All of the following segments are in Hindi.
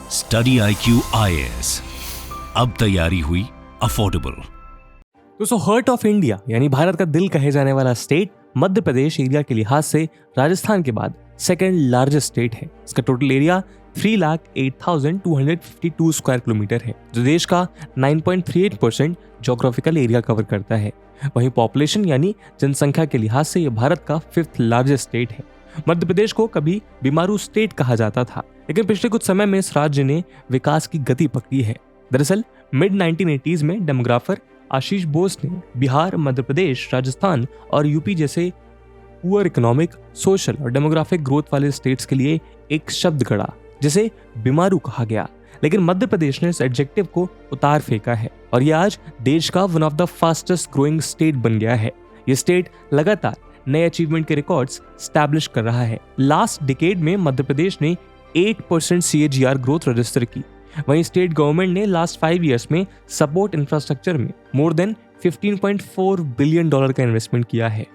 स्टडी IQ IAS, अब तैयारी हुई अफोर्डेबल। दोस्तों, हार्ट ऑफ इंडिया यानी भारत का दिल कहे जाने वाला स्टेट मध्य प्रदेश एरिया के लिहाज से राजस्थान के बाद सेकंड लार्जेस्ट स्टेट है। इसका टोटल एरिया 3,08,252 स्क्वायर किलोमीटर है, जो देश का 9.38% ज्योग्राफिकल एरिया कवर करता है। वहीं पॉपुलेशन यानी जनसंख्या के लिहाज से यह भारत का 5th लार्जेस्ट स्टेट है। मध्य प्रदेश को कभी बीमारू स्टेट कहा जाता था, लेकिन पिछले कुछ समय में इस राज्य ने विकास की गति पकड़ी है। दरअसल मिड 1980s में डेमोग्राफर आशीष बोस ने बिहार, मध्य प्रदेश, राजस्थान और यूपी जैसे पुअर इकोनॉमिक, सोशल और डेमोग्राफिक ग्रोथ वाले स्टेट्स के लिए एक शब्द गढ़ा जिसे बीमारू कहा गया। लेकिन मध्य प्रदेश ने इस एडजेक्टिव को उतार फेंका है और यह आज देश का one of the fastest growing state बन गया है। ये स्टेट लगातार नए अचीवमेंट के रिकॉर्ड्स स्टैब्लिश कर रहा है। लास्ट डिकेड में मध्य प्रदेश ने 8% CAGR ग्रोथ रजिस्टर की। वहीं स्टेट गवर्नमेंट ने लास्ट 5 इयर्स में सपोर्ट इंफ्रास्ट्रक्चर में मोर देन $15.4 बिलियन का इन्वेस्टमेंट किया है।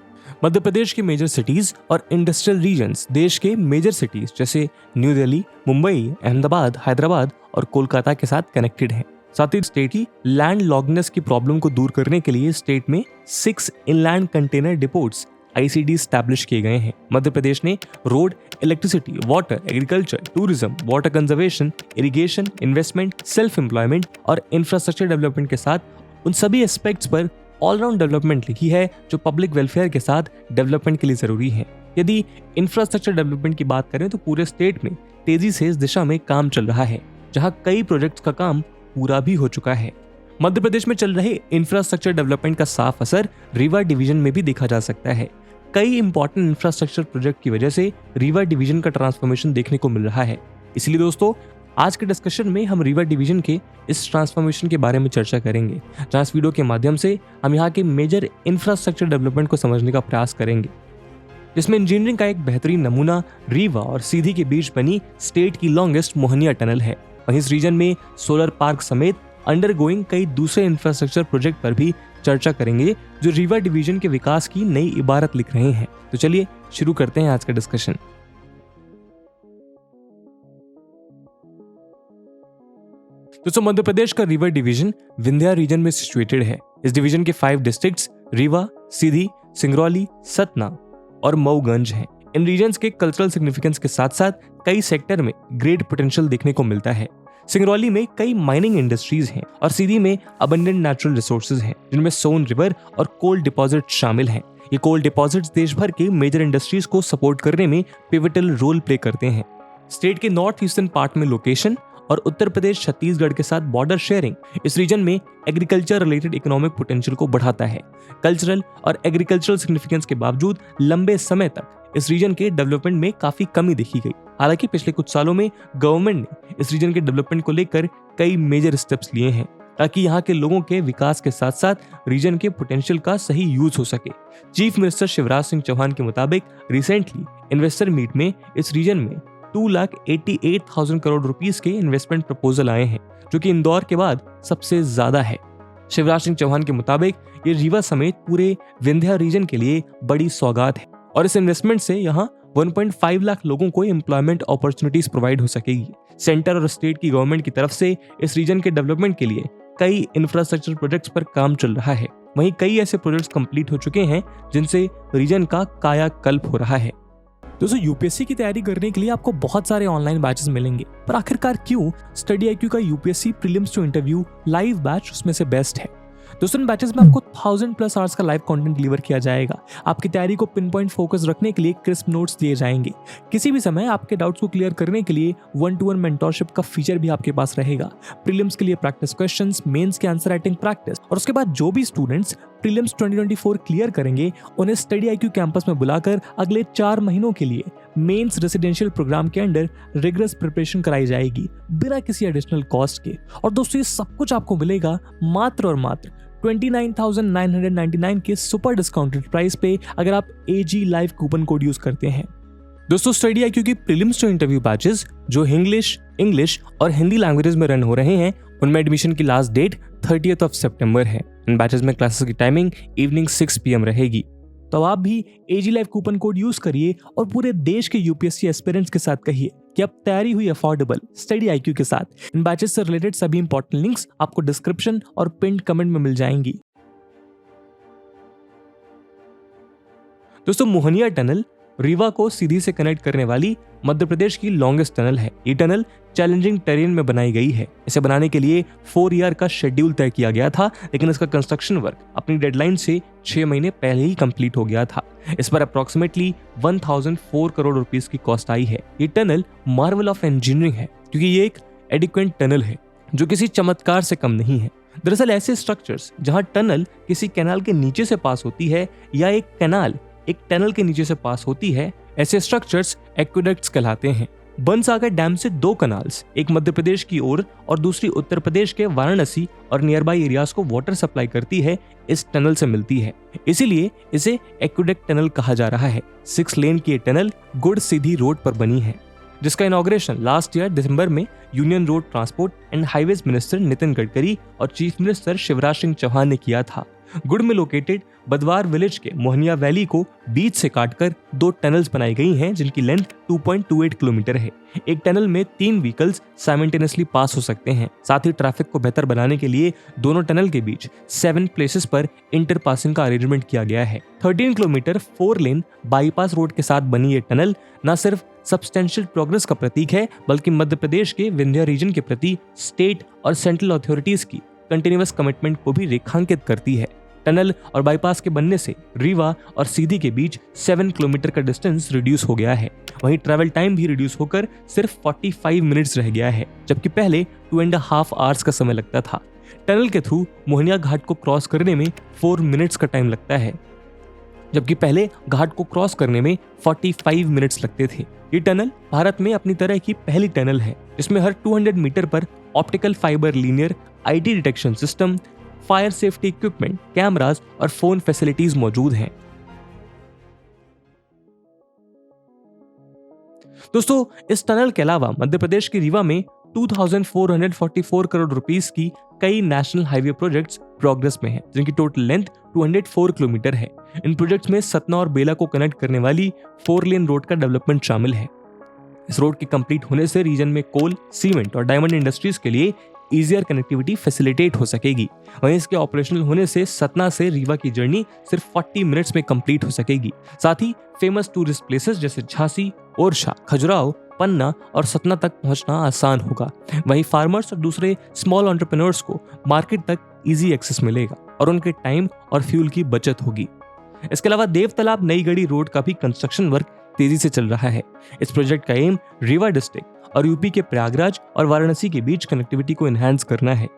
मध्य प्रदेश के मेजर सिटीज और इंडस्ट्रियल रीजन्स देश के मेजर सिटीज जैसे न्यू दिल्ली, मुंबई, अहमदाबाद, हैदराबाद और कोलकाता के साथ कनेक्टेड है। साथ ही स्टेट की लैंड लॉकनेस की प्रॉब्लम को दूर करने के लिए स्टेट में 6 इनलैंड कंटेनर डिपोट्स ICD स्टैब्लिश किए गए हैं। मध्य प्रदेश ने road, electricity, water, agriculture, tourism, water conservation, irrigation, investment, self employment और इंफ्रास्ट्रक्चर डेवलपमेंट के साथ उन सभी एस्पेक्ट्स पर ऑलराउंड डेवलपमेंट लिखी है जो पब्लिक वेलफेयर के साथ डेवलपमेंट के लिए जरूरी है। यदि इंफ्रास्ट्रक्चर डेवलपमेंट की बात करें तो पूरे स्टेट में तेजी से इस दिशा में काम चल रहा है, जहां कई प्रोजेक्ट्स का काम पूरा भी हो चुका है। मध्य प्रदेश में चल रहे इंफ्रास्ट्रक्चर डेवलपमेंट का साफ असर रीवा डिवीजन में भी देखा जा सकता है। कई इंपॉर्टेंट इंफ्रास्ट्रक्चर प्रोजेक्ट की वजह से रीवा डिवीजन का ट्रांसफॉर्मेशन देखने को मिल रहा है। इसलिए दोस्तों, आज के डिस्कशन में हम रीवा डिवीजन के इस ट्रांसफॉर्मेशन के बारे में चर्चा करेंगे, जहां इस वीडियो के माध्यम से हम यहाँ के मेजर इंफ्रास्ट्रक्चर डेवलपमेंट को समझने का प्रयास करेंगे, जिसमें इंजीनियरिंग का एक बेहतरीन नमूना रीवा और सीधी के बीच बनी स्टेट की लॉन्गेस्ट मोहनिया टनल है। वहीं इस रीजन में सोलर पार्क समेत अंडरगोइंग कई दूसरे इंफ्रास्ट्रक्चर प्रोजेक्ट पर भी चर्चा करेंगे जो रीवा डिवीजन के विकास की नई इबारत लिख रहे हैं। तो चलिए शुरू करते हैं आज का डिस्कशन। दोस्तों, मध्य प्रदेश का रीवा डिवीजन विंध्या रीजन में सिचुएटेड है। इस डिवीजन के 5 डिस्ट्रिक्ट्स रीवा, सीधी, सिंगरौली, सतना और मऊगंज हैं। इन रीजन्स के कल्चरल सिग्निफिकेंस के साथ साथ कई सेक्टर में ग्रेट पोटेंशियल देखने को मिलता है। सिंगरौली में कई माइनिंग इंडस्ट्रीज हैं और सीधी में अबंडेंट नेचुरल रिसोर्सेज हैं, जिनमें सोन रिवर और कोल डिपॉजिट शामिल हैं। ये कोल डिपॉजिट्स देश भर के मेजर इंडस्ट्रीज को सपोर्ट करने में पिवटल रोल प्ले करते हैं। स्टेट के नॉर्थ ईस्टर्न पार्ट में लोकेशन और उत्तर प्रदेश छत्तीसगढ़ के साथ बॉर्डर शेयरिंग इस रीजन में एग्रीकल्चर रिलेटेड इकोनॉमिक पोटेंशियल को बढ़ाता है। कल्चरल और एग्रीकल्चरल सिग्निफिकेंस के बावजूद लंबे समय तक इस रीजन के डेवलपमेंट में काफी कमी देखी गई। हालांकि पिछले कुछ सालों में गवर्नमेंट ने इस रीजन के डेवलपमेंट को लेकर कई मेजर स्टेप्स लिए हैं, ताकि यहाँ के लोगों के विकास के साथ साथ रीजन के पोटेंशियल का सही यूज हो सके। चीफ मिनिस्टर शिवराज सिंह चौहान के मुताबिक रिसेंटली इन्वेस्टर मीट में इस रीजन में 2,88,000 करोड़ रुपीस के इन्वेस्टमेंट प्रपोजल आए हैं, जो कि इंदौर के बाद सबसे ज्यादा है। शिवराज सिंह चौहान के मुताबिक ये रीवा समेत पूरे विंध्या रीजन के लिए बड़ी सौगात है और इस इन्वेस्टमेंट से यहाँ 1.5 लाख लोगों को एम्प्लॉयमेंट अपॉर्चुनिटीज प्रोवाइड हो सकेगी। सेंटर और स्टेट की गवर्नमेंट की तरफ से इस रीजन के डेवलपमेंट के लिए कई इंफ्रास्ट्रक्चर प्रोजेक्ट्स पर काम चल रहा है। वहीं कई ऐसे प्रोजेक्ट्स कंप्लीट हो चुके हैं जिनसे रीजन का कायाकल्प हो रहा है। दोस्तों, यूपीएससी की तैयारी करने के लिए आपको बहुत सारे ऑनलाइन बैचेस मिलेंगे, पर आखिरकार क्यों स्टडी IQ का UPSC prelims to interview live batch उसमें से बेस्ट है। दोस्तों, इन बैचेस में आपको 1000+ आवर्स का लाइव कंटेंट डिलीवर किया जाएगा। आपकी तैयारी को पिन पॉइंट फोकस रखने के लिए क्रिस्प नोट्स दिए जाएंगे। किसी भी समय आपके डाउट्स को क्लियर करने के लिए 1-to-1 मेंटोरशिप का फीचर भी आपके पास रहेगा। प्रीलिम्स के लिए प्रैक्टिस क्वेश्चंस, मेंस के आंसर राइटिंग प्रैक्टिस और उसके बाद जो भी स्टूडेंट्स प्रीलिम्स 2024 क्लियर करेंगे उन्हें स्टडी IQ कैंपस में बुलाकर अगले 4 महीनों के लिए मेंस रेसिडेंशियल प्रोग्राम के अंडर रिगरस प्रिपरेशन कराई जाएगी बिना किसी एडिशनल कॉस्ट के। और दोस्तों, ये सब कुछ आपको मिलेगा मात्र और मात्र 29,999 के सुपर डिस्काउंटेड प्राइस पे अगर आप AG live coupon code use करते हैं। दोस्तों, स्टडी IQ की प्रीलिम्स टू इंटरव्यू बैचेस जो इंग्लिश और हिंदी लैंग्वेजेस में रन हो रहे हैं, उनमें एडमिशन की लास्ट डेट 30th सितंबर है। इन बैचेस में क्लासेस की टाइमिंग इवनिंग 6 PM रहेगी। तो आप भी AG live coupon code use करिए और पूरे देश के यूपीएससी एस्पिरेंट्स के साथ कहिए कि अब तैयारी हुई अफोर्डेबल स्टडी IQ के साथ। इन बैचेस से रिलेटेड सभी इंपॉर्टेंट लिंक्स आपको डिस्क्रिप्शन और पिन कमेंट में मिल जाएंगी। दोस्तों, मोहनिया टनल रीवा को सीधी से कनेक्ट करने वाली मध्य प्रदेश की लॉन्गेस्ट टनल है। ये टनल चैलेंजिंग टेरेन में बनाई गई है। इसे बनाने के लिए 4 ईयर का शेड्यूल तय किया गया था, लेकिन इसका कंस्ट्रक्शन वर्क अपनी डेडलाइन से 6 महीने पहले ही कंप्लीट हो गया था। इस पर अप्रोक्सीमेटली 1004 करोड़ रुपीस की कॉस्ट आई है। ये टनल मार्वल ऑफ इंजीनियरिंग है, क्योंकि ये एक एडिक्वेंट टनल है जो किसी चमत्कार से कम नहीं है। दरअसल ऐसे स्ट्रक्चर्स जहां टनल किसी कैनाल के नीचे से पास होती है या एक कैनाल एक टनल के नीचे से पास होती है, ऐसे स्ट्रक्चर्स एक्वेडक्ट्स कहलाते हैं। बनसागर डैम से 2 कनाल्स, एक मध्य प्रदेश की ओर और दूसरी उत्तर प्रदेश के वाराणसी और नियरबाई एरियाज को वाटर सप्लाई करती है, इस टनल से मिलती है। इसीलिए इसे एक्वेडक्ट टनल कहा जा रहा है। 6 लेन की ये टनल गुड़ सीधी रोड पर बनी है, जिसका इनॉग्रेशन लास्ट ईयर दिसंबर में union road transport and highways minister Nitin Gadkari और चीफ मिनिस्टर शिवराज सिंह चौहान ने किया था। गुड़ में लोकेटेड बदवार विलेज के मोहनिया वैली को बीच से काटकर 2 टनल्स बनाई गई हैं, जिनकी लेंथ 2.28 किलोमीटर है। एक टनल में 3 व्हीकल्स साइमल्टेनियसली पास हो सकते हैं। साथ ही ट्रैफिक को बेहतर बनाने के लिए दोनों टनल के बीच 7 प्लेसेस पर इंटर पासिंग का अरेंजमेंट किया गया है। 13 किलोमीटर 4 लेन बाईपास रोड के साथ बनी ये टनल न सिर्फ सब्सटेंशियल प्रोग्रेस का प्रतीक है, बल्कि मध्य प्रदेश के विंध्य रीजन के प्रति स्टेट और सेंट्रल अथॉरिटीज की कंटिन्यूअस कमिटमेंट को भी रेखांकित करती है। टनल और बाईपास के बनने से रीवा और सीधी के बीच 7 किलोमीटर का डिस्टेंस रिड्यूस हो गया है। वहीं ट्रैवल टाइम भी रिड्यूस होकर सिर्फ 45 मिनट्स रह गया है, जबकि पहले 2.5 आवर्स का समय लगता था। टनल के थ्रू मोहनिया घाट को क्रॉस करने में 4 मिनट्स का टाइम लगता है, जबकि पहले घाट को क्रॉस करने में 45 मिनट्स लगते थे। ये टनल भारत में अपनी तरह की पहली टनल है, जिसमें हर 200 मीटर पर optical fibre linear IT detection system, fire safety equipment, cameras और फोन फैसिलिटीज मौजूद हैं। दोस्तों, इस टनल के अलावा मध्य प्रदेश के रीवा में 2444 करोड़ रुपीस की कई नेशनल हाईवे प्रोजेक्ट्स प्रोग्रेस में हैं, जिनकी टोटल लेंथ 204 किलोमीटर है। इन प्रोजेक्ट्स में सतना और बेला को कनेक्ट करने वाली 4 लेन रोड का डेवलपमेंट शामिल है। इस रोड के कंप्लीट होने से रीजन में कोल, सीमेंट और डायमंड इंडस्ट्रीज के लिए ईजियर कनेक्टिविटी फैसिलिटेट हो सकेगी। वहीं इसके ऑपरेशनल होने से सतना से रीवा की जर्नी सिर्फ 40 मिनट्स में कंप्लीट हो सकेगी। साथ ही फेमस टूरिस्ट प्लेसेस जैसे झांसी, ओरछा, खजुराहो, पन्ना और सतना तक पहुंचना आसान होगा। वहीं फार्मर्स और दूसरे स्मॉल एंटरप्रेन्योर्स को मार्केट तक इजी एक्सेस मिलेगा और उनके टाइम और फ्यूल की बचत होगी। इसके अलावा देवतालाब नई गढ़ी रोड का भी कंस्ट्रक्शन वर्क तेजी से चल रहा है। इस प्रोजेक्ट का एम रीवा डिस्ट्रिक्ट और यूपी के प्रयागराज और वाराणसी के बीच कनेक्टिविटी को एनहांस करना है।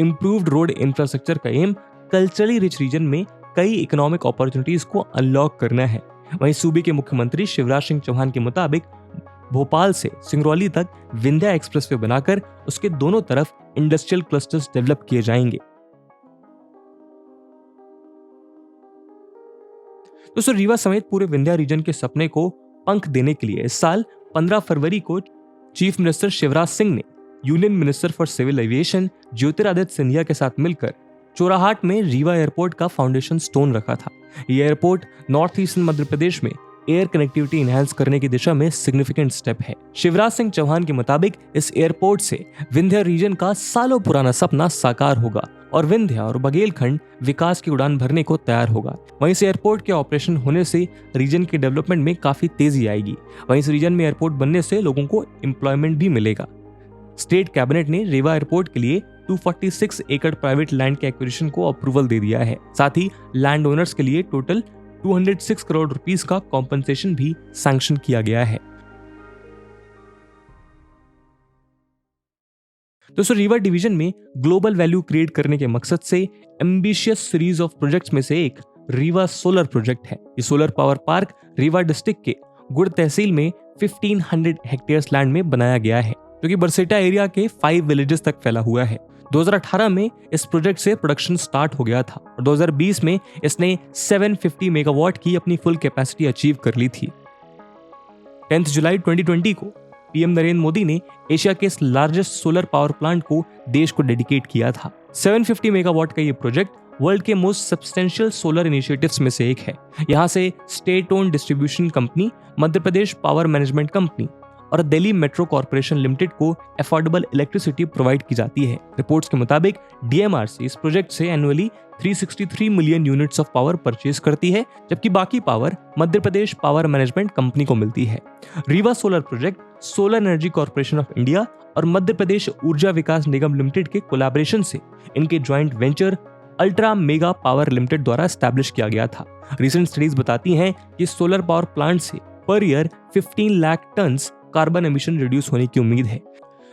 इंप्रूव्ड रोड इंफ्रास्ट्रक्चर का एम कल्चरली रिच रीजन में कई इकोनॉमिक अपॉर्चुनिटीज को अनलॉक करना है। वहीं सूबे के मुख्यमंत्री शिवराज सिंह चौहान के मुताबिक भोपाल से सिंगरौली तक विंध्या एक्सप्रेसवे बनाकर उसके दोनों तरफ इंडस्ट्रियल क्लस्टर्स डेवलप किए जाएंगे। दोस्तों, रीवा समेत पूरे विंध्या रीजन के सपने को पंख देने के लिए इस साल 15 फरवरी को चीफ मिनिस्टर शिवराज सिंह ने union minister for civil aviation Jyotiraditya Scindia के साथ मिलकर चोराहाट में रीवा एयरपोर्ट का फाउंडेशन स्टोन रखा था। यह airport north eastern Madhya Pradesh में एयर कनेक्टिविटी एनहांस करने की दिशा में सिग्निफिकेंट स्टेप है। शिवराज सिंह चौहान के मुताबिक इस एयरपोर्ट से विंध्या रीजन का सालों पुराना सपना साकार होगा और विंध्या और बघेलखंड विकास की उड़ान भरने को तैयार होगा। वहीं इस एयरपोर्ट के ऑपरेशन होने से रीजन के डेवलपमेंट में काफी तेजी आएगी। वहीं इस रीजन में एयरपोर्ट बनने से लोगों को एम्प्लॉयमेंट भी मिलेगा। स्टेट कैबिनेट ने रीवा एयरपोर्ट के लिए 246 एकड़ प्राइवेट लैंड के एक्विजिशन को अप्रूवल दे दिया है। साथ ही लैंड ओनर्स के लिए टोटल 206 करोड़ रुपीस का कॉम्पनसेशन भी सैंक्शन किया गया है। दोस्तों, रीवा डिवीजन में ग्लोबल वैल्यू क्रिएट करने के मकसद से एम्बिशियस सीरीज ऑफ प्रोजेक्ट्स में से एक रीवा सोलर प्रोजेक्ट है। ये solar power park Rewa district के गुड़ तहसील में 1500 हेक्टेयर्स लैंड में बनाया गया है, जो कि बरसेटा एरिया के 5 विलेजेस तक फैला हुआ है। 2018 में इस प्रोजेक्ट से प्रोडक्शन स्टार्ट हो गया था और 2020 में इसने 750 मेगावाट की अपनी फुल कैपेसिटी अचीव कर ली थी। 10 जुलाई 2020 को पीएम नरेंद्र मोदी ने एशिया के इस लार्जेस्ट सोलर पावर प्लांट को देश को डेडिकेट किया था। 750 मेगावाट का ये प्रोजेक्ट वर्ल्ड के मोस्ट सब्सटेंशियल सोलर इनिशिएटिव्स में से एक है। यहाँ से state own distribution company, Madhya Pradesh power management company और दिल्ली मेट्रो कॉर्पोरेशन लिमिटेड को अफोर्डेबल इलेक्ट्रिसिटी प्रोवाइड की जाती है। रिपोर्ट्स के मुताबिक डीएमआरसी इस प्रोजेक्ट से annually 363 million units of power purchase करती है, जबकि बाकी power Madhya Pradesh power management company को मिलती है। Rewa solar project solar energy corporation of India और मध्य प्रदेश ऊर्जा विकास निगम लिमिटेड के कोलैबोरेशन से इनके joint venture ultra mega power limited द्वारा एस्टैब्लिश किया गया था। रिसेंट स्टडीज बताती हैं कि सोलर पावर प्लांट से per year 15 lakh tons carbon emission reduce होने की उम्मीद है,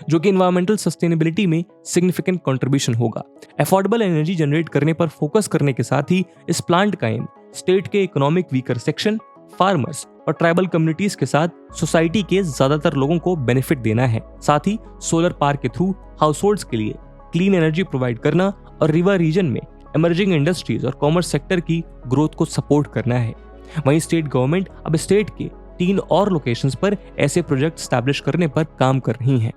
जो कि एनवायरमेंटल सस्टेनेबिलिटी में सिग्निफिकेंट कंट्रीब्यूशन होगा। अफोर्डेबल एनर्जी जनरेट करने पर फोकस करने के साथ ही इस प्लांट का एम स्टेट के इकोनॉमिक वीकर सेक्शन, फार्मर्स और ट्राइबल कम्युनिटीज के साथ सोसाइटी के ज्यादातर लोगों को बेनिफिट देना है। साथ ही सोलर पार्क के थ्रू हाउसहोल्ड्स के लिए क्लीन एनर्जी प्रोवाइड करना और रीवा रीजन में इमर्जिंग इंडस्ट्रीज और कॉमर्स सेक्टर की ग्रोथ को सपोर्ट करना है। वहीं स्टेट गवर्नमेंट अब स्टेट के 3 और लोकेशंस पर ऐसे प्रोजेक्ट स्टैब्लिश करने पर काम कर रही हैं।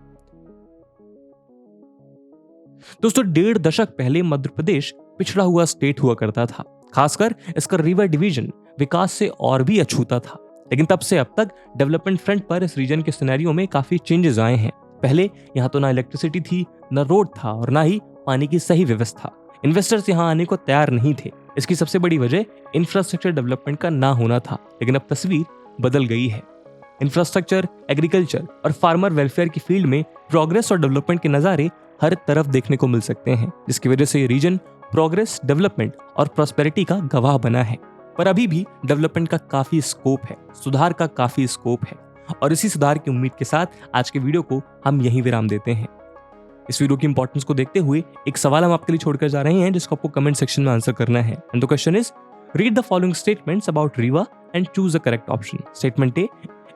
दोस्तों, 1.5 दशक पहले मध्य प्रदेश पिछड़ा हुआ स्टेट हुआ करता था। खासकर इसका रीवा डिवीजन विकास से और भी अछूता था, लेकिन तब से अब तक डेवलपमेंट फ्रंट पर इस रीजन के सिनेरियो में काफी चेंजेस आए हैं। पहले यहाँ तो ना इलेक्ट्रिसिटी थी, न रोड था और ना ही पानी की सही व्यवस्था। इन्वेस्टर्स यहाँ आने को तैयार नहीं थे। इसकी सबसे बड़ी वजह इंफ्रास्ट्रक्चर डेवलपमेंट का ना होना था, लेकिन अब तस्वीर बदल गई है। इंफ्रास्ट्रक्चर, एग्रीकल्चर और फार्मर वेलफेयर की फील्ड में प्रोग्रेस और डेवलपमेंट के नज़ारे हर तरफ देखने को मिल सकते हैं, जिसकी वजह से ये रीजन प्रोग्रेस, डेवलपमेंट और प्रॉस्पेरिटी का गवाह बना है। पर अभी भी डेवलपमेंट का काफी स्कोप है, सुधार का काफी स्कोप है, और इसी सुधार की उम्मीद के साथ आज के वीडियो को हम यहीं विराम देते हैं। इस वीडियो की इंपॉर्टेंस को देखते हुए एक सवाल हम आपके लिए छोड़कर जा रहे हैं, जिसको आपको कमेंट सेक्शन में आंसर करना है। And the question is, read the following statements about Rewa and choose the correct option. Statement A,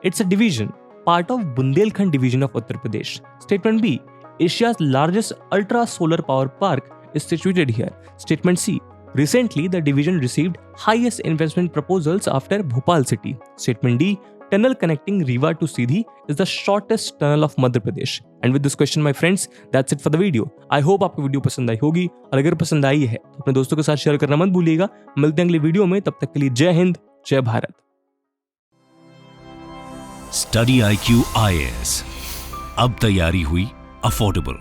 it's a division part of Bundelkhand division of Uttar Pradesh. Statement B, Asia's largest ultra solar power park is situated here. Statement C, recently the division received highest investment proposals after Bhopal city. Statement D, tunnel connecting Rewa to Sidhi is the shortest tunnel of Madhya Pradesh. And with this question, my friends, that's it for the video. I hope आपको वीडियो पसंद आई होगी, और अगर पसंद आई है तो अपने दोस्तों के साथ शेयर करना मत भूलिएगा। मिलते हैं अगले वीडियो में, तब तक के लिए जय हिंद, जय भारत। स्टडी IQ IAS, अब तैयारी हुई अफोर्डेबल।